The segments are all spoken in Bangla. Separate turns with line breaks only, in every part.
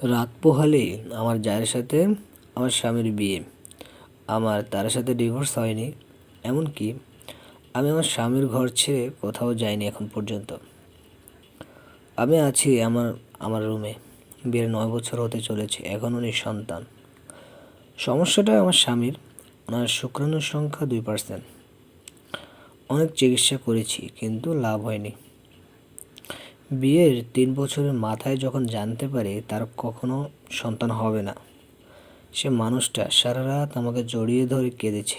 রাত পোহালেই আমার জায়ের সাথে আমার স্বামীর বিয়ে। আমার তার সাথে ডিভোর্স হয়নি। এমনকি আমি আমার স্বামীর ঘর ছেড়ে কোথাও যাইনি এখন পর্যন্ত। আমি আছি আমার আমার রুমে। বিয়ের 9 বছর হতে চলেছে, এখনও নিঃসন্তান। সমস্যাটা আমার স্বামীর। ওনার শুক্রাণুর সংখ্যা 2%। অনেক চিকিৎসা করেছি কিন্তু লাভ হয়নি। বিয়ের 3 বছরের মাথায় যখন জানতে পারে তার কখনো সন্তান হবে না, সে মানুষটা সারা রাত আমাকে জড়িয়ে ধরে কেঁদেছে।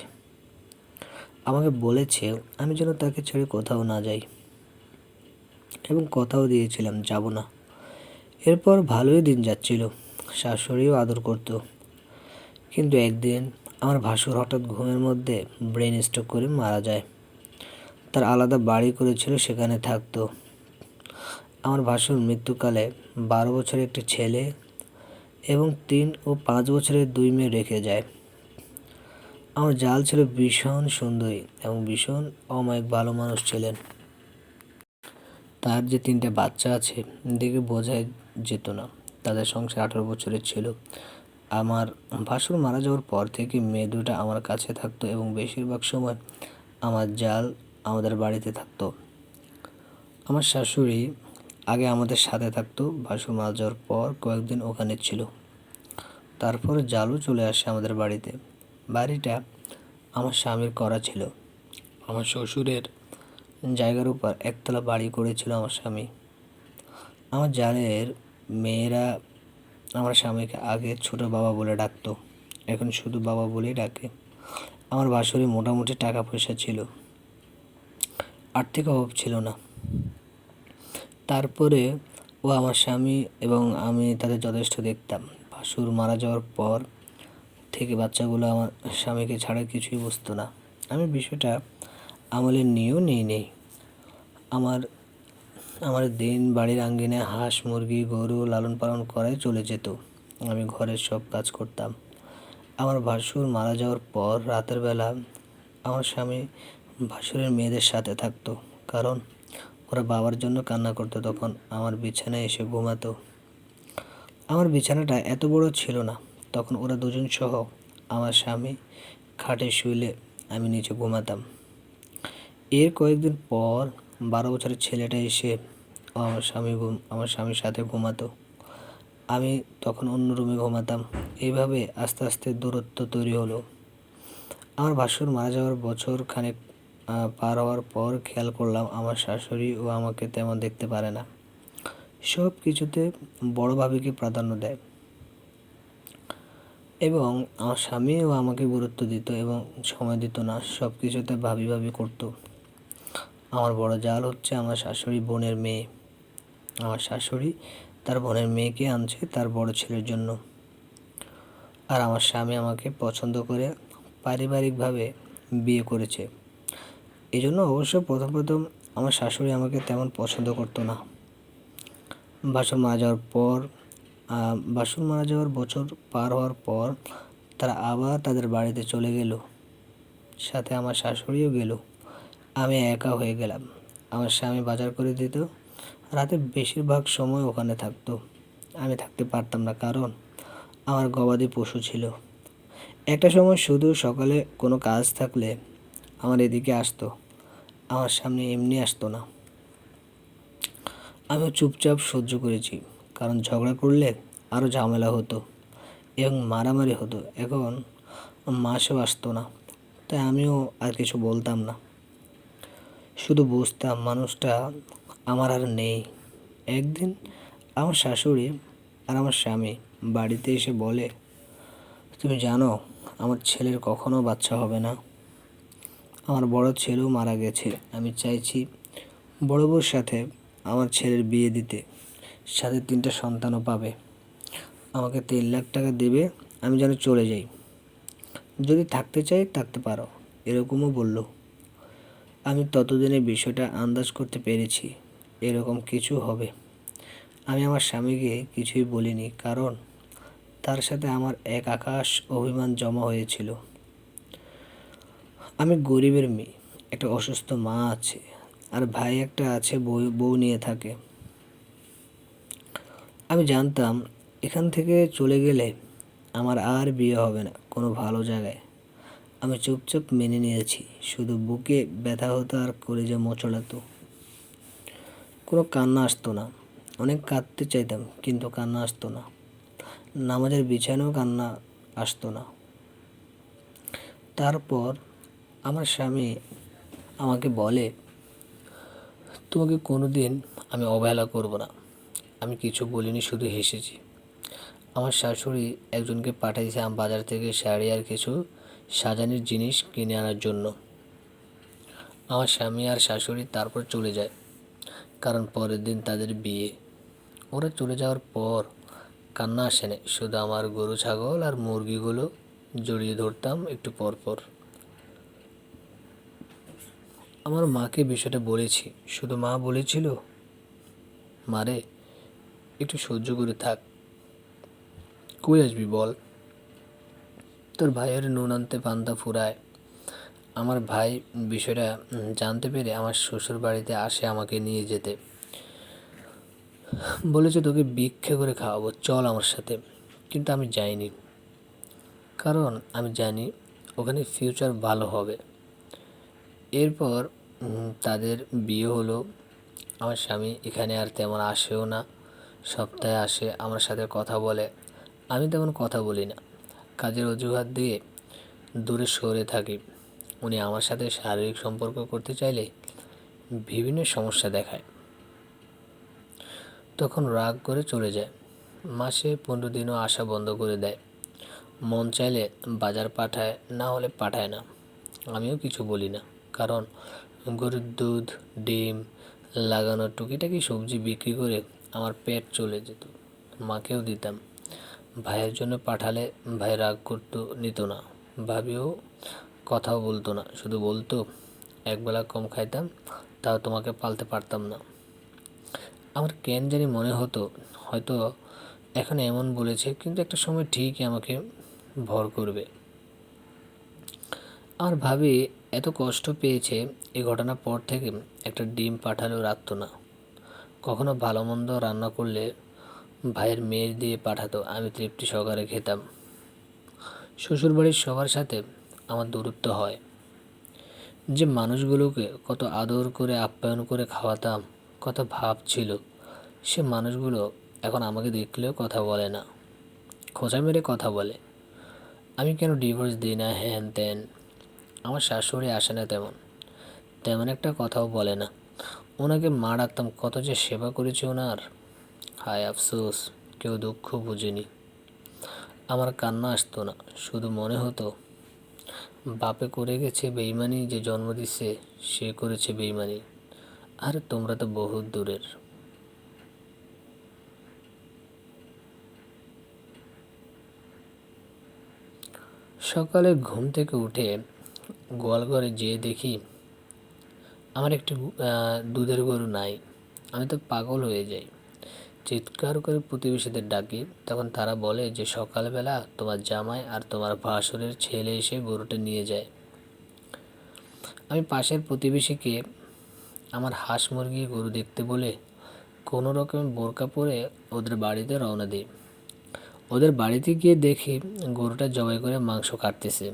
আমাকে বলেছে আমি যেন তাকে ছেড়ে কোথাও না যাই, এবং কথাও দিয়েছিলাম যাব না। এরপর ভালোই দিন যাচ্ছিল, শাশুড়িও আদর করত। কিন্তু একদিন আমার ভাসুর হঠাৎ ঘুমের মধ্যে ব্রেন স্ট্রোক করে মারা যায়। তার আলাদা বাড়ি করেছিল, সেখানে থাকতো। আমার ভাসুর মৃত্যুকালে 12 বছরের একটি ছেলে এবং 3 ও 5 বছরের 2 মেয়ে রেখে যায়। আমার জাল ছিল ভীষণ সুন্দরী এবং ভীষণ অমায়িক ভালো মানুষ ছিলেন। তার যে 3টে বাচ্চা আছে দেখে বোঝাই যেত না তাদের সংসার 18 বছরের ছিল। আমার ভাসুর মারা যাওয়ার পর থেকে মেয়ে দুটো আমার কাছে থাকতো এবং বেশিরভাগ সময় আমার জাল আমাদের বাড়িতে থাকতো। আমার শাশুড়ি আগে আমাদের সাথে থাকতো, ভাসুর মারা যাওয়ার পর কয়েকদিন ওখানে ছিল। তারপর জালও চলে আসে আমাদের বাড়িতে। বাড়িটা আমার স্বামীর করা ছিল। আমার শ্বশুরের জায়গার উপর একতলা বাড়ি করেছিল আমার স্বামী। আমার জালের মেয়েরা আমার স্বামীকে আগে ছোট বাবা বলে ডাকতো, এখন শুধু বাবা বলেই ডাকে। আমার বাসুরি মোটামুটি টাকা পয়সা ছিল, আর্থিক অভাব ছিল না। তারপরে ও আমার স্বামী এবং আমি তাদের যথেষ্ট দেখতাম। ভাসুর মারা যাওয়ার পর থেকে বাচ্চাগুলো আমার স্বামীকে ছাড়া কিছুই বুঝতো না। আমি বিষয়টা আমলে নিয়েও নেই। আমার আমার দিন বাড়ির আঙ্গিনায় হাঁস মুরগি গরু লালন পালন করাই চলে যেত। আমি ঘরের সব কাজ করতাম। আমার ভাসুর মারা যাওয়ার পর রাতের বেলা আমার স্বামী ভাসুরের মেয়েদের সাথে থাকতো, কারণ ওরা বাবার জন্য কান্না করতো। তখন আমার বিছানায় এসে ঘুমাতো। আমার বিছানাটা এত বড় ছিল না, তখন ওরা দুজন সহ আমার স্বামী খাটে শুইলে আমি নিচে ঘুমাতাম। এর কয়েকদিন পর 12 বছরের ছেলেটা এসে আমার স্বামীর সাথে ঘুমাতো। আমি তখন অন্য রুমে ঘুমাতাম। এইভাবে আস্তে আস্তে দূরত্ব তৈরি হলো। আমার ভাসুর মারা যাওয়ার বছর খানেক পার হওয়ার পর খেয়াল করলাম আমার শাশুড়ি ও আমাকে তেমন দেখতে পারে না। সব কিছুতে বড় ভাবিকে প্রাধান্য দেয়, এবং আমার স্বামীও আমাকে গুরুত্ব দিত এবং সময় দিত না। সব কিছুতে ভাবি ভাবি করতো। আমার বড় জাল হচ্ছে আমার শাশুড়ি বোনের মেয়ে। আমার শাশুড়ি তার বোনের মেয়েকে আনছে তার বড় ছেলের জন্য। আর আমার স্বামী আমাকে পছন্দ করে পারিবারিকভাবে বিয়ে করেছে। এই জন্য অবশ্য প্রথম প্রথম আমার শাশুড়ি আমাকে তেমন পছন্দ করতো না। ভাসুর মারা যাওয়ার পর ভাসুর মারা যাওয়ার বছর পার হওয়ার পর তারা আবার তাদের বাড়িতে চলে গেল, সাথে আমার শাশুড়িও গেল। আমি একা হয়ে গেলাম। আমার স্বামী বাজার করে দিত, রাতে বেশিরভাগ সময় ওখানে থাকতো। আমি থাকতে পারতাম না, কারণ আমার গবাদি পশু ছিল। একটা সময় শুধু সকালে কোনো কাজ থাকলে আমার এদিকে আসতো, আমার সামনে এমনি আসতো না। আমিও চুপচাপ সহ্য করেছি, কারণ ঝগড়া করলে আরও ঝামেলা হতো এবং মারামারি হতো। এখন মাসেও আসতো না, তাই আমিও আর কিছু বলতাম না, শুধু বুঝতাম মানুষটা আমার আর নেই। একদিন আমার শাশুড়ি আর আমার স্বামী বাড়িতে এসে বলে, তুমি জানো আমার ছেলের কখনো বাচ্চা হবে না। আমার বড় ছেলেও মারা গেছে। আমি চাইছি বড় বউর সাথে আমার ছেলের বিয়ে দিতে, সাথে 3টা সন্তানও পাবে। আমাকে 3 লাখ টাকা দেবে, আমি যেন চলে যাই। যদি থাকতে চাই থাকতে পারো, এরকমও বলল। আমি ততদিনে বিষয়টা আন্দাজ করতে পেরেছি এরকম কিছু হবে। আমি আমার স্বামীকে কিছুই বলিনি, কারণ তার সাথে আমার এক আকাশ অভিমান জমা হয়েছিল। আমি গরিবের মেয়ে, একটা অসুস্থ মা আছে, আর ভাই একটা আছে বউ নিয়ে থাকে। আমি জানতাম এখান থেকে চলে গেলে আমার আর বিয়ে হবে না কোনো ভালো জায়গায়। আমি চুপচাপ মেনে নিয়েছি, শুধু বুকে ব্যথা হতো আর কলিজা মোচড়াতো। কোনো কান্না আসতো না। অনেক কাঁদতে চাইতাম কিন্তু কান্না আসতো না। নামাজের বিছানায়ও কান্না আসতো না। তারপর আমার স্বামী আমাকে বলে, তোমাকে কোনো দিন আমি অবহেলা করব না। আমি কিছু বলিনি, শুধু হেসেছি। আমার শাশুড়ি একজনকে পাঠিয়েছে বাজার থেকে শাড়ি আর কিছু সাজানোর জিনিস কিনে আনার জন্য। আমার স্বামী আর শাশুড়ি তারপর চলে যায়, কারণ পরের দিন তাদের বিয়ে। ওরা চলে যাওয়ার পর কান্না আসে না, শুধু আমার গরু ছাগল আর মুরগিগুলো জড়িয়ে ধরতাম একটু পর পর। আমার মাকে বিষয়টা বলেছি, শুধু মা বলেছিল, মারে একটু সহ্য করে থাক, কই আসবি বল, তোর ভাইয়ের নুন আনতে পান্তা ফুরায়। আমার ভাই বিষয়টা জানতে পেরে আমার শ্বশুর বাড়িতে আসে আমাকে নিয়ে যেতে। বলেছে তোকে ভিক্ষে করে খাওয়াবো, চল আমার সাথে। কিন্তু আমি যাইনি, কারণ আমি জানি ওখানে ফিউচার ভালো হবে। এরপর তাদের বিয়ে হলো। আমার স্বামী এখানে আর তেমন আসেও না, সপ্তাহে আসে, আমার সাথে কথা বলে। আমি তেমন কথা বলি না, কাজের অজুহাত দিয়ে দূরে সরে থাকি। উনি আমার সাথে শারীরিক সম্পর্ক করতে চাইলে বিভিন্ন সমস্যা দেখায়, তখন রাগ করে চলে যায়। মাসে 15 দিনও আসা বন্ধ করে দেয়। মন চাইলে বাজার পাঠায়, না হলে পাঠায় না। আমিও কিছু বলি না, কারণ গরুর দুধ, ডিম, লাগানো টুকিটাকি সবজি বিক্রি করে আমার পেট চলে যেত। মাকেও দিতাম। ভাইয়ের জন্য পাঠালে ভাই রাগ করতো, নিত না। ভাবিও কথাও বলতো না, শুধু বলতো, একবেলা কম খাইতাম, তাও তোমাকে পালতে পারতাম না। আমার কেন জানি মনে হতো হয়তো এখন এমন বলেছে, কিন্তু একটা সময় ঠিকই আমাকে ভর করবে। আর ভাবি এত কষ্ট পেয়েছে, এই ঘটনার পর থেকে একটা ডিম পাঠালেও রাখতো না। কখনো ভালো মন্দ রান্না করলে ভাইয়ের মেয়ে দিয়ে পাঠাতো, আমি তৃপ্তি সহকারে খেতাম। শ্বশুরবাড়ির সবার সাথে আমার দূরত্ব হয়। যে মানুষগুলোকে কত আদর করে আপ্যায়ন করে খাওয়াতাম, কত ভাব ছিল, সে মানুষগুলো এখন আমাকে দেখলেও কথা বলে না, খোঁচা মেরে কথা বলে। আমি কেন ডিভোর্স দিই না, হ্যান ত্যান। আমার শাশুড়ি আসে না তেমন, তেমন একটা কথাও বলে না। ওনাকে মা ডাকতাম, কত যে সেবা করেছি ওনার, হায় আফসোস, কেউ দুঃখ বুঝেনি। আমার কান্না আসতো না, শুধু মনে হতো বাপে করে গেছে বেইমানি, যে জন্ম দিছে সে করেছে বেইমানি। আর তোমরা তো বহুত দূরের। সকালে ঘুম থেকে উঠে গোয়ালঘরে যেয়ে দেখি আমার একটি দুধের গরু নাই। আমি তো পাগল হয়ে যাই, চিৎকার করে প্রতিবেশীদের ডাকি। তখন তারা বলে যে সকালবেলা তোমার জামাই আর তোমার ভাসুরের ছেলে এসে গরুটা নিয়ে যায়। আমি পাশের প্রতিবেশীকে আমার হাঁস মুরগি গরু দেখতে বলে কোনো রকমে বোরকা পরে ওদের বাড়িতে রওনা দিই। ওদের বাড়িতে গিয়ে দেখি গরুটা জবাই করে মাংস কাটতেছে।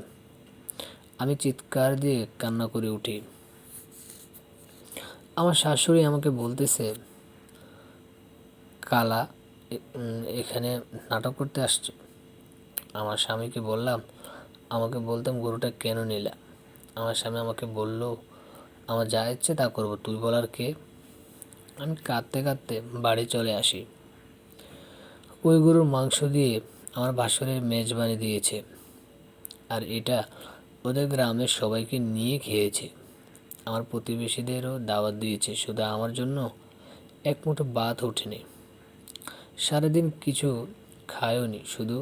আমি চিৎকার দিয়ে কান্না করে উঠি। আমার শাশুড়ি আমাকে বলতেছে, কালা এখানে নাটক করতে আসছে। আমার স্বামীকে বললাম, আমাকে বলতাম গরুটা কেন নিলা। আমার স্বামী আমাকে বলল, আমার যা ইচ্ছে তা করবো, তুই বলার কে। আমি কাঁদতে কাঁদতে বাড়ি চলে আসি। ওই গরুর মাংস দিয়ে আমার ভাসুরের মেজবানি দিয়েছে, আর এটা ওদের গ্রামের সবাইকে নিয়ে খেয়েছে। আমার প্রতিবেশীদেরও দাওয়াত দিয়েছে, শুধু আমার জন্য এক মুঠো ভাত ওঠেনি। সারাদিন কিছু খায়ওনি, শুধু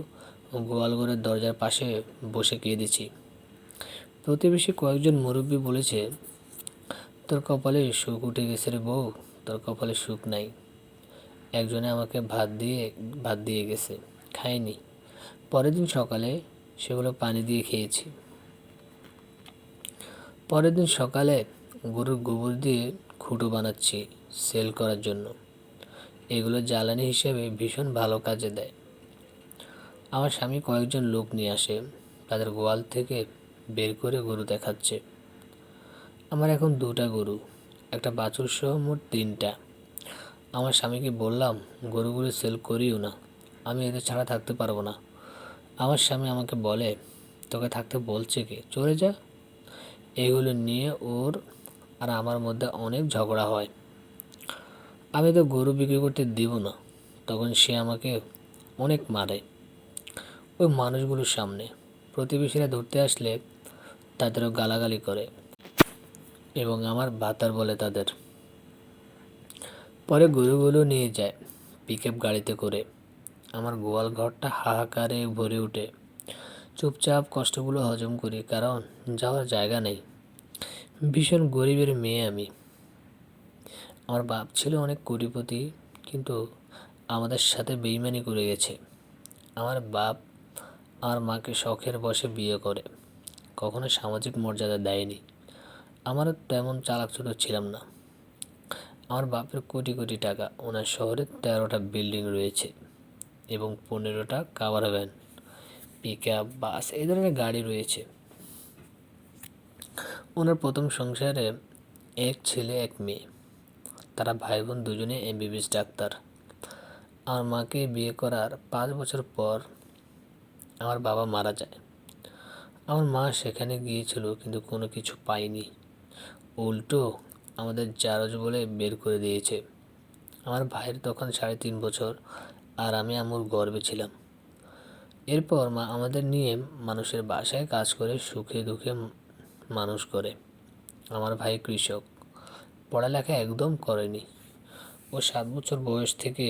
গোয়ালঘরের দরজার পাশে বসে কেঁদেছি। প্রতিবেশী কয়েকজন মুরব্বী বলেছে, তোর কপালে সুখ উঠে গেছে রে বউ, তোর কপালে সুখ নাই। একজনে আমাকে ভাত দিয়ে গেছে, খাইনি। পরের দিন সকালে সেগুলো পানি দিয়ে খেয়েছি। পরের দিন সকালে গরুর গোবর দিয়ে খুঁটো বানাচ্ছি সেল করার জন্য। এগুলো জ্বালানি হিসেবে ভীষণ ভালো কাজে দেয়। আমার স্বামী কয়েকজন লোক নিয়ে আসে, তাদের গোয়াল থেকে বের করে গরু দেখাচ্ছে। আমার এখন 2টা গরু, একটা বাছুর সহ মোট 3টা। আমার স্বামীকে বললাম গরুগুলো সেল করিও না, আমি এদের ছাড়া থাকতে পারবো না। আমার স্বামী আমাকে বলে, তোকে থাকতে বলছে কে, চলে যা। এগুলো নিয়ে ওর আর আমার মধ্যে অনেক ঝগড়া হয়। আমি তো গরু বিক্রি করতে দিব না, তখন সে আমাকে অনেক মারে ওই মানুষগুলোর সামনে। প্রতিবেশীরা ধরতে আসলে তাদেরও গালাগালি করে এবং আমার ভাতার বলে তাদের। পরে গরুগুলো নিয়ে যায় পিকআপ গাড়িতে করে। আমার গোয়াল ঘরটা হাহাকারে ভরে ওঠে। চুপচাপ কষ্টগুলো হজম করি, কারণ যাওয়ার জায়গা নেই। ভীষণ গরিবের মেয়ে আমি। আমার বাপ ছিল অনেক কোটিপতি, কিন্তু আমাদের সাথে বেইমানি করে গেছে। আমার বাপ আমার মাকে শখের বশে বিয়ে করে, কখনো সামাজিক মর্যাদা দেয়নি। আমারও তেমন চালাক-চতুর ছিলাম না। আমার বাপের কোটি কোটি টাকা, ওনার শহরে 13টা বিল্ডিং রয়েছে এবং 15টা কাভার ভ্যান, পিকআপ, বাস এই ধরনের গাড়ি রয়েছে। ওনার প্রথম সংসারে এক ছেলে এক মেয়ে, তারা ভাই বোন দুজনে এমবিবিএস ডাক্তার। আমার মাকে বিয়ে করার 5 বছর পর আমার বাবা মারা যায়। আমার মা সেখানে গিয়েছিল কিন্তু কোনো কিছু পায়নি, উল্টো আমাদের জারজ বলে বের করে দিয়েছে। আমার ভাইয়ের তখন 3.5 বছর, আর আমি আম্মুর গর্ভে ছিলাম। এরপর মা আমাদের নিয়ে মানুষের বাসায় কাজ করে সুখে দুঃখে মানুষ করে। আমার ভাই কৃষক, পড়ালেখা একদম করেনি। ও 7 বছর বয়স থেকে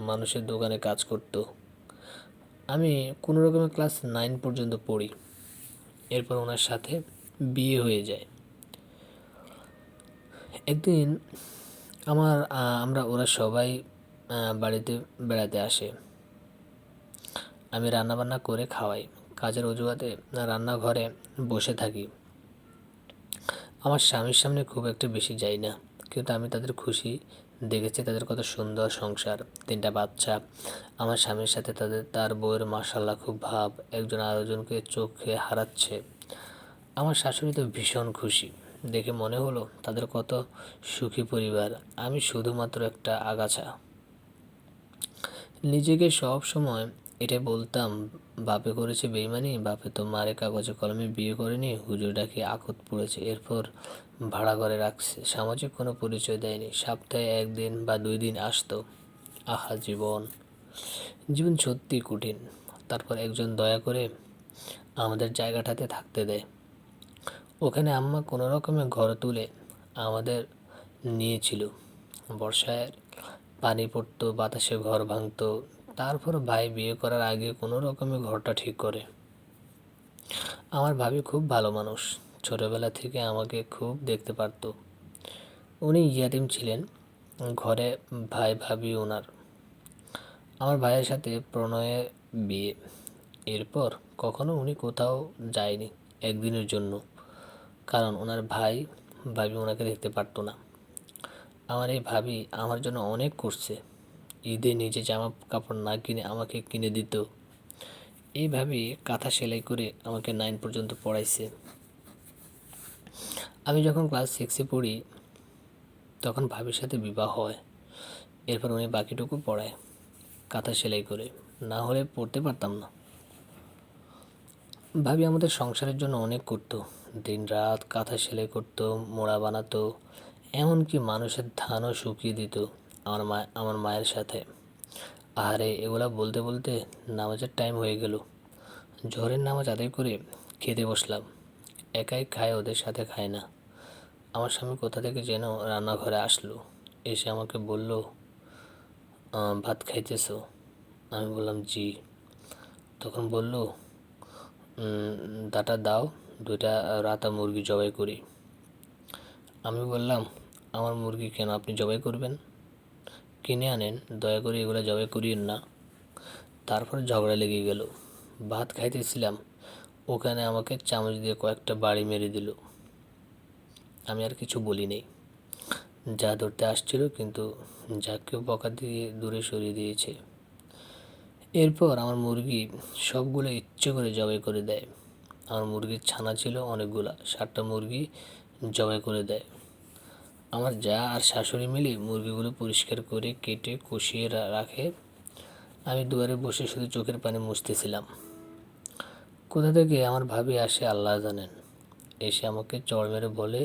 মানুষের দোকানে কাজ করত। আমি কোনো রকমে ক্লাস 9 পর্যন্ত পড়ি। এরপর ওনার সাথে বিয়ে হয়ে যায়। একদিন ওরা সবাই বাড়িতে বেড়াতে আসে। আমি রান্নাবান্না করে খাওয়াই, কাজের অজুহাতে রান্নাঘরে বসে থাকি। আমার স্বামীর সামনে খুব একটা বেশি যাই না, কিন্তু আমি তাদের খুশি দেখেছি, তাদের কত সুন্দর সংসার, 3টা বাচ্চা। আমার স্বামীর সাথে তার বউয়ের মাশাআল্লাহ খুব ভাব, একজন আরেকজনকে চোখে হারাচ্ছে। আমার শাশুড়ি তো ভীষণ খুশি, দেখে মনে হলো তাদের কত সুখী পরিবার। আমি শুধুমাত্র একটা আগাছা। নিজেকে সব সময় এটাই বলতাম, বাপে করেছে বেইমানি, বাপে তো মারে কাগজে কলমে বিয়ে করেনি, হুজুর ডাকে আকত পড়েছে, এরপর ভাড়া ঘরে রাখছে, সামাজিক কোনো পরিচয় দেয়নি, সপ্তাহে 1 দিন বা 2 দিন আসতো। আহা জীবন, জীবন সত্যি কঠিন। তারপর একজন দয়া করে আমাদের জায়গাটাতে থাকতে দেয়। ওখানে আম্মা কোনো রকমে ঘর তুলে আমাদের নিয়েছিল। বর্ষায় পানি পড়তো, বাতাসে ঘর ভাঙতো। তারপর ভাই বিয়ে করার আগে কোনো রকমে ঘরটা ঠিক করে। আমার ভাবি খুব ভালো মানুষ, ছোটবেলা থেকে আমাকে খুব দেখতে পারতো। উনি ইয়াতিম ছিলেন, ঘরে ভাই ভাবি ওনার। আমার ভাইয়ের সাথে প্রণয়ে বিয়ে। এরপর কখনো উনি কোথাও যায়নি একদিনের জন্য, কারণ ওনার ভাই ভাবি ওনাকে দেখতে পারতো না। আমার এই ভাবি আমার জন্য অনেক করছে, ঈদে নিজে জামা কাপড় না কিনে আমাকে কিনে দিত। এইভাবে কাঁথা সেলাই করে আমাকে 9 পর্যন্ত পড়াইছে। আমি যখন ক্লাস 6-এ পড়ি তখন ভাবির সাথে বিবাহ হয়। এরপর উনি বাকিটুকু পড়ায় কাঁথা সেলাই করে, না হলে পড়তে পারতাম না। ভাবি আমাদের সংসারের জন্য অনেক করতো, দিন রাত কাঁথা সেলাই করতো, মোড়া বানাতো, এমনকি মানুষের ধানও শুকিয়ে দিত আমার মায়ের সাথে। আরে এগুলা বলতে বলতে নামাজের টাইম হয়ে গেল। জোহরের নামাজ আদায় করে খেতে বসলাম। একাই খায়, ওদের সাথে খায় না। আমার স্বামী কোথা থেকে যেন রান্নাঘরে আসলো, এসে আমাকে বলল, ভাত খাইতেছো? আমি বললাম জি। তখন বলল, দাটা দাও, 2টা রাতা মুরগি জবাই করি। আমি বললাম, আমার মুরগি কেন আপনি জবাই করবেন? কিনে আনেন, দয়া করে এগুলো জবাই করিয়েন না। তারপর ঝগড়া লেগে গেল। ভাত খাইতেছিলাম, ওখানে আমাকে চামচ দিয়ে কয়েকটা বাড়ি মেরে দিল। আমি আর কিছু বলি নাই। যা ধরতে আসছিল, কিন্তু যাকেও বকা দিয়ে দূরে সরিয়ে দিয়েছে। এরপর আমার মুরগি সবগুলো ইচ্ছে করে জবাই করে দেয়। আমার মুরগির ছানা ছিল অনেকগুলা, 7টা মুরগি জবাই করে দেয়। আমার জা আর শাশুড়ি মিলে মুরগিগুলো পরিষ্কার করে কেটে কষিয়ে রাখে। আমি দুয়ারে বসে শুধু চোখের পানি মুছতেছিলাম। কোথা থেকে আমার ভাবি আসে আল্লাহ জানেন। এসে আমাকে চড় মেরে বলে,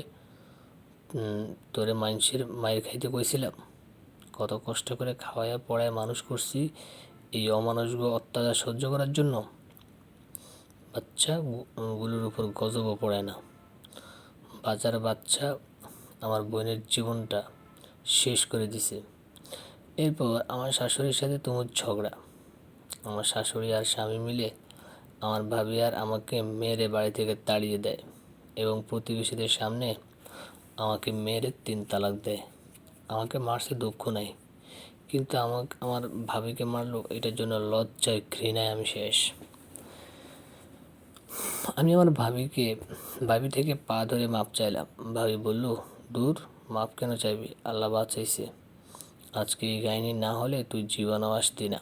তোরে মাইনষের মায়ের খাইতে কইছিলাম, কত কষ্ট করে খাওয়াইয়া পড়ায় মানুষ করছি এই অমানুষগ অত্যাচার সহ্য করার জন্য। বাচ্চাগুলোর উপর গজবও পড়ে না। বাজার বাচ্চা আমার বোনের জীবনটা শেষ করে দিছে। এরপর আমার শাশুড়ির সাথে তুমুল ঝগড়া। আমার শাশুড়ি আর স্বামী মিলে আমার ভাবি আর আমাকে মেরে বাড়ি থেকে তাড়িয়ে দেয় এবং প্রতিবেশীদের সামনে আমাকে মেরে 3 তালাক দেয়। আমাকে মারছে দুঃখ নাই, কিন্তু আমার ভাবিকে মারলো, এটার জন্য লজ্জায় ঘৃণায় আমি শেষ। আমি আমার ভাবি থেকে পা ধরে মাপ চাইলাম। ভাবি বলল, দূর, মাপ কেন চাইবি, আল্লাহ বাঁচাইছে। আজকে এই কাহিনী না হলে তুই জীবনও আসতি না,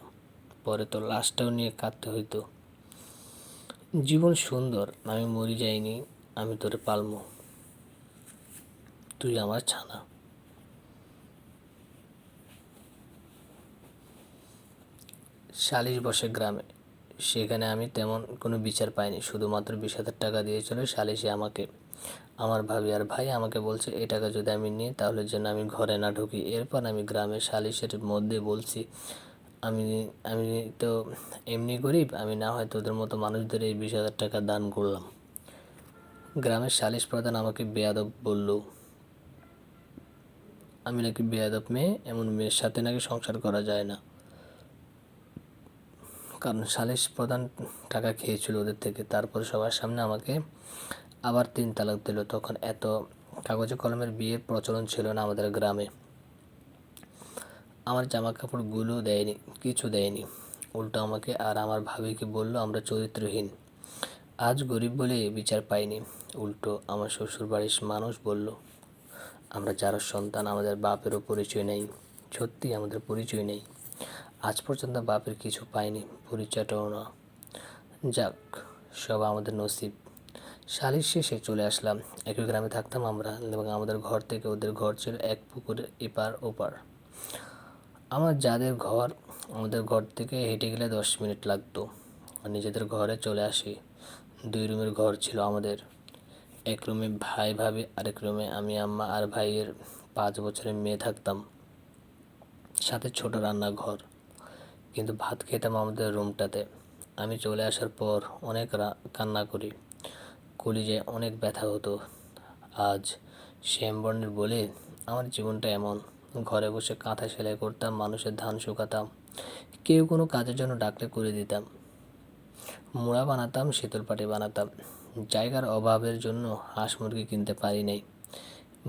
পরে তোর লাশটাও নিয়ে কাঁদতে হইতো। জীবন সুন্দর, আমি মরি যাইনি, আমি তোরে পালমু, তুই আমার ছানা। সালিশ বসে গ্রামে, সেখানে আমি তেমন কোনো বিচার পাইনি। শুধুমাত্র 20,000 টাকা দিয়েছিল সালিশে আমাকে। আমার ভাবি আর ভাই আমাকে বলছে এই টাকা যদি আমি নিই তাহলে যেন আমি ঘরে না ঢুকি। এরপর আমি গ্রামের সালিশের মধ্যে বলছি, আমি আমি তো এমনি গরিব, আমি না হয় তোদের মতো মানুষদের এই 20,000 টাকা দান করলাম। গ্রামের সালিশ প্রধান আমাকে বেয়াদব বলল। আমি নাকি বেয়াদব মেয়ে, এমন মেয়ের সাথে নাকি সংসার করা যায় না। কারণ সালিশ প্রধান টাকা খেয়েছিল ওদের থেকে। তারপর সবার সামনে আমাকে আবার 3 তালাক দিল। তখন এত কাগজে কলমের বিয়ের প্রচলন ছিল না আমাদের গ্রামে। আমার জামা কাপড়গুলো দেয়নি, কিছু দেয়নি। উল্টো আমাকে আর আমার ভাবিকে বলল আমরা চরিত্রহীন, আজ গরিব বলে বিচার পাইনি। উল্টো আমার শ্বশুর বাড়ির মানুষ বলল আমরা যার সন্তান, আমাদের বাপেরও পরিচয় নেই। সত্যি আমাদের পরিচয় নেই, আজ পর্যন্ত বাপের কিছু পাইনি, পরিচয়টাও না। যাক, সব আমাদের নসিব। সালিশ শেষে চলে আসলাম। একই গ্রামে থাকতাম আমরা, এবং আমাদের ঘর থেকে ওদের ঘর ছিল এক পুকুরের এপার ওপার। আমাদের ঘর থেকে হেঁটে গেলে 10 মিনিট লাগতো। আর নিজেদের ঘরে চলে আসি। 2 রুমের ঘর ছিল আমাদের। এক রুমে ভাই ভাবি, আরেক রুমে আমি, আম্মা আর ভাইয়ের 5 বছরের মেয়ে থাকতাম, সাথে ছোট রান্নাঘর। কিন্তু ভাত খেতাম আমাদের রুমটাতে। আমি চলে আসার পর অনেক কান্না করি, কলিজায় অনেক ব্যথা হতো। আজ শ্যামবর্ণের বলে আমার জীবনটা এমন। ঘরে বসে কাঁথা সেলাই করতাম, মানুষের ধান শুকাতাম, কেউ কোনো কাজের জন্য ডাকলে করে দিতাম, মুড়া বানাতাম, শীতল পাটি বানাতাম। জায়গার অভাবের জন্য হাঁস মুরগি কিনতে পারি নাই।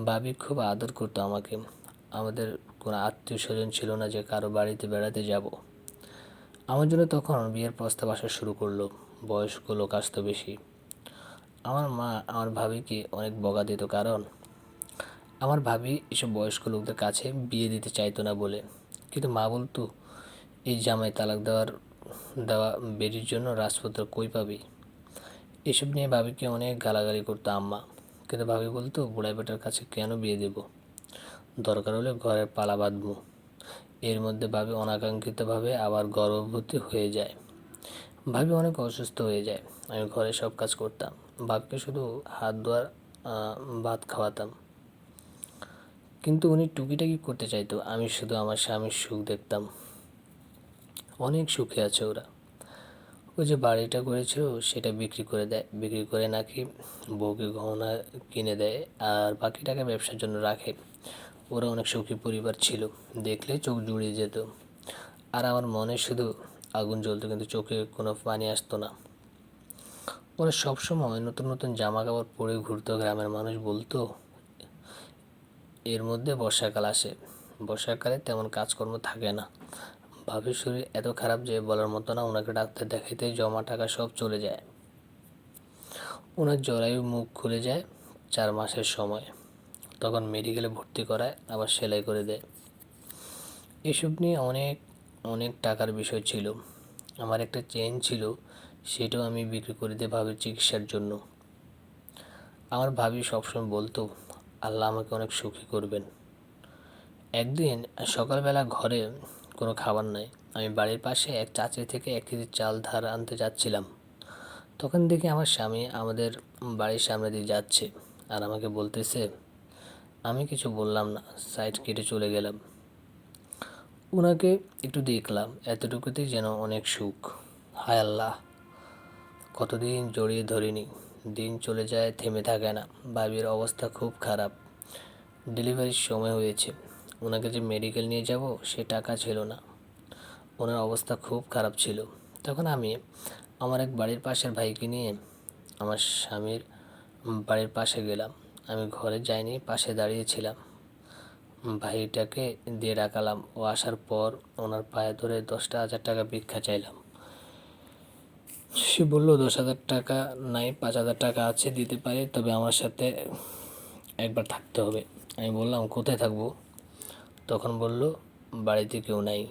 ভাবি খুব আদর করতো আমাকে। আমাদের কোনো আত্মীয় স্বজন ছিল না যে কারো বাড়িতে বেড়াতে যাব। আমার জন্য তখন বিয়ের প্রস্তাব আসা শুরু করলো। বয়স্ক লোক আসতো বেশি। আমার মা আমার ভাবিকে অনেক বকা দিত, কারণ আমার ভাবি এসব বয়স্ক লোকদের কাছে বিয়ে দিতে চাইতো না বলে। কিন্তু মা বলতো, এই জামাই তালাক দেওয়া বেরির জন্য রাজপুত্র কই পাবি। এসব নিয়ে ভাবিকে অনেক গালাগালি করতো আম্মা। কিন্তু ভাবি বলতো, বুড়া বেটার কাছে কেন বিয়ে দেব, দরকার হলে ঘরের পালা বাঁধবো। এর মধ্যে ভাবি অনাকাঙ্ক্ষিতভাবে আবার গর্ভবতী হয়ে যায়। ভাবি অনেক অসুস্থ হয়ে যায়। আমি ঘরে সব কাজ করতাম, ভাবিকে শুধু হাত ধোয়ার ভাত খাওয়াতাম। কিন্তু উনি টুকিটাকি করতে চাইতো, আমি শুধু আমার স্বামীর সুখ দেখতাম। অনেক সুখে আছে ওরা। ওই যে বাড়িটা করেছিল সেটা বিক্রি করে দেয়, বিক্রি করে নাকি বউকে গহনা কিনে দেয়, আর বাকি টাকা ব্যবসার জন্য রাখে। ওরা অনেক সুখী পরিবার ছিল, দেখলে চোখ জুড়িয়ে যেত। আর আমার মনে শুধু আগুন জ্বলতো, কিন্তু চোখে কোনো পানি আসতো না। ওরা সবসময় নতুন নতুন জামা কাপড় পরে ঘুরতো। গ্রামের মানুষ বলতো এর মধ্যে বর্ষাকাল আসে, বর্ষাকালে তেমন কাজকর্ম থাকে না। ভাবির শরীর এত খারাপ যে বলার মতো না। ওনাকে ডাক্তার দেখাইতে জমা টাকা সব চলে যায়। ওনার জরায়ু মুখ খুলে যায় 4 মাসের সময়। তখন মেডিকেলে ভর্তি করায়, আবার সেলাই করে দেয়। এসব নিয়ে অনেক অনেক টাকার বিষয় ছিল। আমার একটা চেইন ছিল, সেটাও আমি বিক্রি করে দিই ভাবির চিকিৎসার জন্য। আমার ভাবি সবসময় বলতো, আল্লাহ আমাকে অনেক সুখী করবেন। একদিন সকালবেলা ঘরে কোনো খাবার নাই, আমি বাড়ির পাশে এক চাচির থেকে 1 কেজি চাল ধার আনতে যাচ্ছিলাম। তখন দেখি আমার স্বামী আমাদের বাড়ির সামনে দিয়ে যাচ্ছে, আর আমাকে বলতেছে। আমি কিছু বললাম না, সাইড কেটে চলে গেলাম। ওনাকে একটু দেখলাম, এতটুকুতেই যেন অনেক সুখ। হায় আল্লাহ, কতদিন জড়িয়ে ধরিনি। দিন চলে যায়, থেমে থাকে না। ভাবির অবস্থা খুব খারাপ, ডেলিভারির সময় হয়েছে। ওনাকে যে মেডিকেল নিয়ে যাব সে টাকা ছিল না। ওনার অবস্থা খুব খারাপ ছিল। তখন আমি আমার এক বাড়ির পাশের ভাইকে নিয়ে আমার স্বামীর বাড়ির পাশে গেলাম। আমি ঘরে যাইনি, পাশে দাঁড়িয়েছিলাম। ভাইটাকে দিয়ে রাখালাম। ও আসার পর ওনার পায়ে ধরে 10,000 টাকা ভিক্ষা চাইলাম। সে বলল 10,000 টাকা নাই, 5,000 টাকা আছে, দিতে পারি, তবে আমার সাথে একবার থাকতে হবে। আমি বললাম কোথায় থাকবো? তখন বলল বাড়িতে কেউ নাই,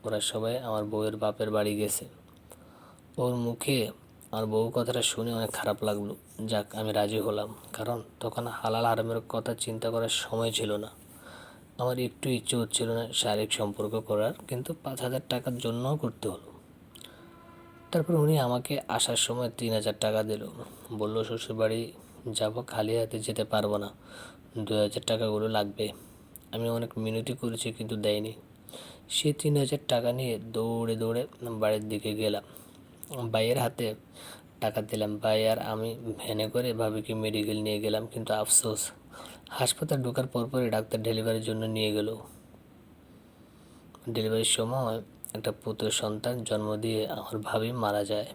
ওরা সবাই আমার বউয়ের বাপের বাড়ি গেছে। ওর মুখে আমার বউ কথাটা শুনে অনেক খারাপ লাগলো। যাক, আমি রাজি হলাম, কারণ তখন হালাল হারামের কথা চিন্তা করার সময় ছিল না। আমার একটু ইচ্ছে হচ্ছিল না শারীরিক সম্পর্ক করার, কিন্তু 5,000 টাকার জন্যও করতে হলো। তারপর উনি আমাকে আসার সময় 3,000 টাকা দিল। বলল শ্বশুরবাড়ি যাব, খালি হাতে যেতে পারবো না, 2,000 টাকাগুলো লাগবে। আমি অনেক মিনতি করেছি কিন্তু দেয়নি। সে 3,000 টাকা নিয়ে দৌড়ে দৌড়ে বাড়ির দিকে গেলাম। ভাইয়ের হাতে টাকা দিলাম। ভাই আর আমি ভ্যানে করে ভাবিকে মেডিকেল নিয়ে গেলাম, কিন্তু আফসোস, হাসপাতাল ঢোকার পরপরই ডাক্তার ডেলিভারির জন্য নিয়ে গেল। ডেলিভারির সময় একটা পুত্র সন্তান জন্ম দিয়ে আমার ভাবি মারা যায়।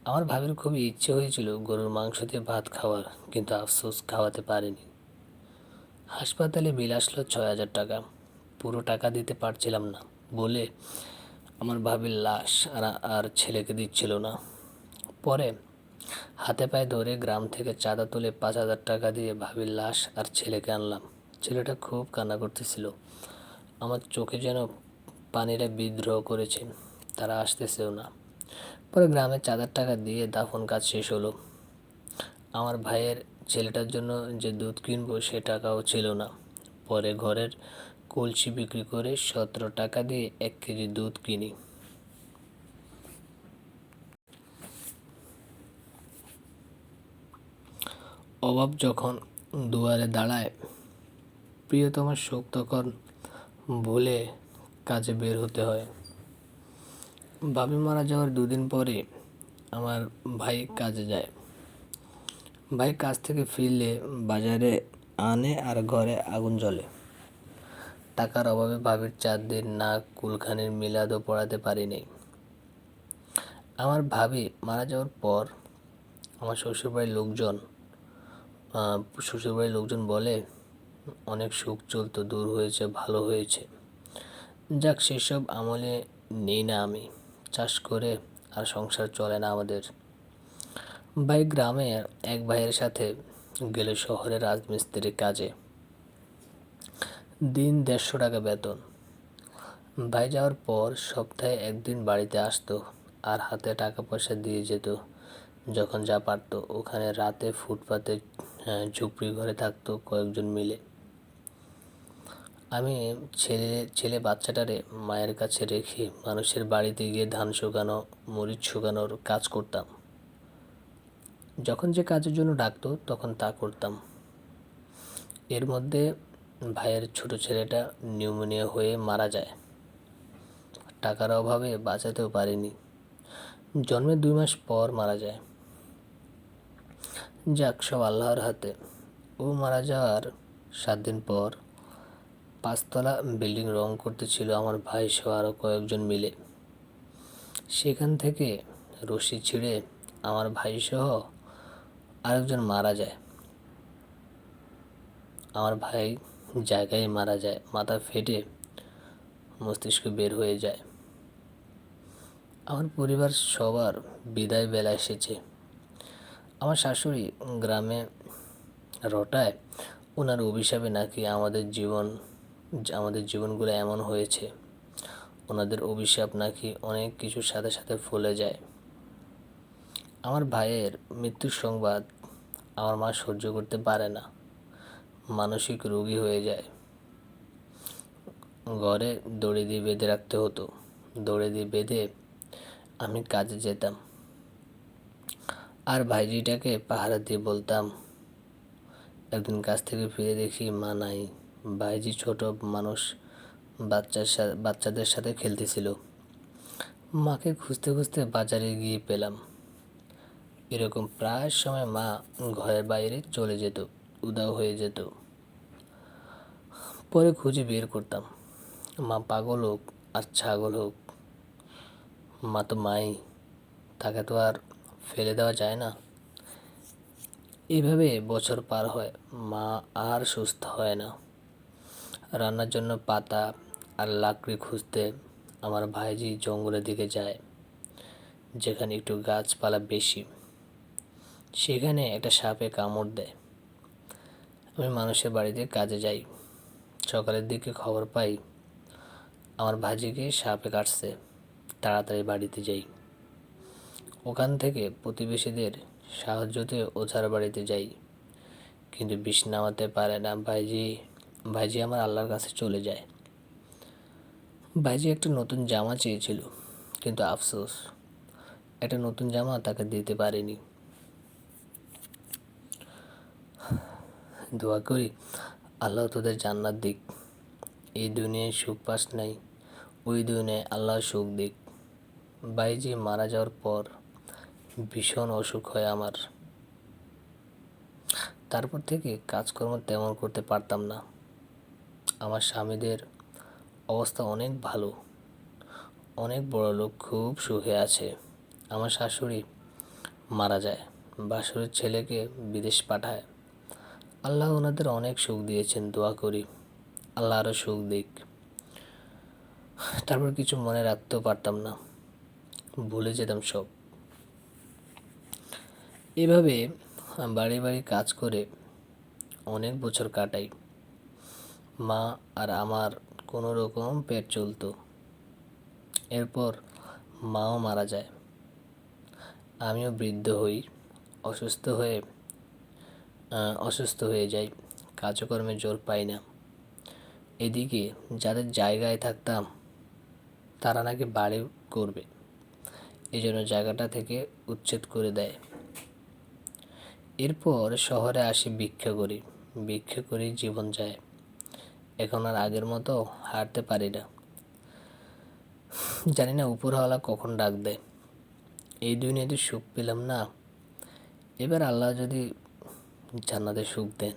আমার ভাবির খুবই ইচ্ছে হয়েছিল গরুর মাংস দিয়ে ভাত খাওয়ার, কিন্তু আফসোস, খাওয়াতে পারিনি। হাসপাতালে বিল আসলো 6,000 টাকা। পুরো টাকা দিতে পারছিলাম না বলে আমার ভাবির লাশ আর ছেলেকে দিচ্ছিল না। পরে হাতে পায়ে ধরে গ্রাম থেকে চাঁদা তুলে 5,000 টাকা দিয়ে ভাবির লাশ আর ছেলেকে আনলাম। ছেলেটা খুব কান্না করতেছিল। আমার চোখে যেন পানিরা বিদ্রোহ করেছে, তারা আসতেছেও না। পরে গ্রামে চাঁদার টাকা দিয়ে দাফন কাজ শেষ হলো। আমার ভাইয়ের ছেলেটার জন্য যে দুধ কিনবো সে টাকাও ছিল না। পরে ঘরের কলসি বিক্রি করে 17 টাকা দিয়ে 1 কেজি দুধ কিনি। অভাব যখন দুয়ারে দাঁড়ায়, প্রিয়তমার শোক তখন ভুলে কাজে বের হতে হয়। ভাবি মারা যাওয়ার 2 দিন পরে আমার ভাই কাজে যায়। ভাই কাজ থেকে ফিরলে বাজারে আনে আর ঘরে আগুন জ্বলে। টাকার অভাবে ভাবির 4 দিন না কুলখানির মিলাদও পড়াতে পারিনি। আমার ভাবি মারা যাওয়ার পর আমার শ্বশুরবাড়ির লোকজন বলে অনেক সুখ চলতো, দূর হয়েছে, ভালো হয়েছে। যাক, সেসব আমলে নেই না আমি। চাষ করে আর সংসার চলে না আমাদের। ভাই গ্রামে এক ভাইয়ের সাথে গেল শহরে রাজমিস্ত্রির কাজে। দিন 150 টাকা বেতন। ভাই যাওয়ার পর সপ্তাহে 1 দিন বাড়িতে আসতো আর হাতে টাকা পয়সা দিয়ে যেত যখন যা পারতো। ওখানে রাতে ফুটপাতে ঝুপড়ি ঘরে থাকতো কয়েকজন মিলে। আমি ছেলে বাচ্চাটারে মায়ের কাছে রেখে মানুষের বাড়িতে গিয়ে ধান শুকানো, মরিচ শুকানোর কাজ করতাম। যখন যে কাজের জন্য ডাকতো তখন তা করতাম। এর মধ্যে ভাইয়ের ছোট ছেলেটা নিউমোনিয়া হয়ে মারা যায়। টাকার অভাবে বাঁচাতেও পারিনি। জন্মের 2 মাস পর মারা যায়। যাক, সব আল্লাহর হাতে। ও মারা যাওয়ার 7 দিন পর 5 তলা বিল্ডিং রং করতেছিল আমার ভাই সহ আরও কয়েকজন মিলে। সেখান থেকে রশি ছিঁড়ে আমার ভাই সহ আরেকজন মারা যায়। আমার ভাই জায়গায় মারা যায়, মাথা ফেটে মস্তিষ্ক বের হয়ে যায়। আমার পরিবার সবার বিদায় বেলা এসেছে। আমার শাশুড়ি গ্রামে রটায় ওনার অভিশাপে নাকি আমাদের জীবনগুলো এমন হয়েছে। ওনাদের অভিশাপ নাকি অনেক কিছুর সাথে সাথে ফলে যায়। আমার ভাইয়ের মৃত্যুর সংবাদ আমার মা সহ্য করতে পারে না, মানসিক রোগী হয়ে যায়। ঘরে দড়ি দিয়ে বেঁধে রাখতে হতো। দড়ি দিয়ে বেঁধে আমি কাজে যেতাম, আর ভাইজিটাকে পাহারা দিয়ে বলতাম। একদিন কাজ থেকে ফিরে দেখি মা নাই। ভাইজি ছোট মানুষ, বাচ্চাদের সাথে খেলতেছিল। মাকে খুঁজতে খুঁজতে বাজারে গিয়ে পেলাম। এরকম প্রায় সময় মা ঘরের বাইরে চলে যেত, উধাও হয়ে যেত। পরে খুঁজে বের করতাম। মা পাগল হোক আর ছাগল হোক, মা তো মাই, তাকে তো আর ফেলে দেওয়া যায় না। এইভাবে বছর পার হয়, মা আর সুস্থ হয় না। রান্নার জন্য পাতা আর লাকড়ি খুঁজতে আমার ভাইজি জঙ্গলের দিকে যায়, যেখানে একটু গাছপালা বেশি। সেখানে একটা সাপে কামড় দেয়। আমি মানুষের বাড়িতে কাজে যাই। সকালের দিকে খবর পাই আমার ভাইজিকে সাপে কাটছে। তাড়াতাড়ি বাড়িতে যাই। ওখান থেকে প্রতিবেশীদের সাহায্যতে ওঝার বাড়িতে যাই, কিন্তু বিষ নামাতে পারে না ভাইজি আমার আল্লাহর কাছে চলে যায়। ভাইজি একটা নতুন জামা চেয়েছিল, কিন্তু আফসোস একটা নতুন জামা তাকে দিতে পারিনি। দোয়া করি আল্লাহ তোদের জান্নাত দিক। এই দুনিয়ায় সুখ পাস নাই, ওই দুনিয়ায় আল্লাহ সুখ দিক। ভাইজি মারা যাওয়ার পর ভীষণ অসুখ হয় আমার। তারপর থেকে কাজকর্ম তেমন করতে পারতাম না। আমার স্বামীদের অবস্থা অনেক ভালো, অনেক বড় লোক, খুব সুখে আছে। আমার শাশুড়ি মারা যায়, বাসুরের ছেলেকে বিদেশ পাঠায়। আল্লাহ ওনাদের অনেক সুখ দিয়েছেন, দোয়া করি আল্লাহ আরও সুখ দিক। তারপর কিছু মনে রাখতেও পারতাম না, ভুলে যেতাম সব। এভাবে বাড়ি বাড়ি কাজ করে অনেক বছর কাটাই। মা আর আমার কোনো রকম পেট চলতো। এরপর মাও মারা যায়। আমিও বৃদ্ধ হই, অসুস্থ হয়ে যাই। কাজকর্মে জোর পাই না। এদিকে যাদের জায়গায় থাকতাম তারা নাকি বাড়ি করবে, এই জন্য জায়গাটা থেকে উচ্ছেদ করে দেয়। এরপর শহরে আসি, ভিক্ষা করি জীবন যায়। এখন আর আগের মতো হাঁটতে পারি না। জানি না উপরওয়ালা কখন ডাক দেয়। এই দুনিয়াতে সুখ পেলাম না, এবার আল্লাহ যদি জান্নাতে সুখ দেন।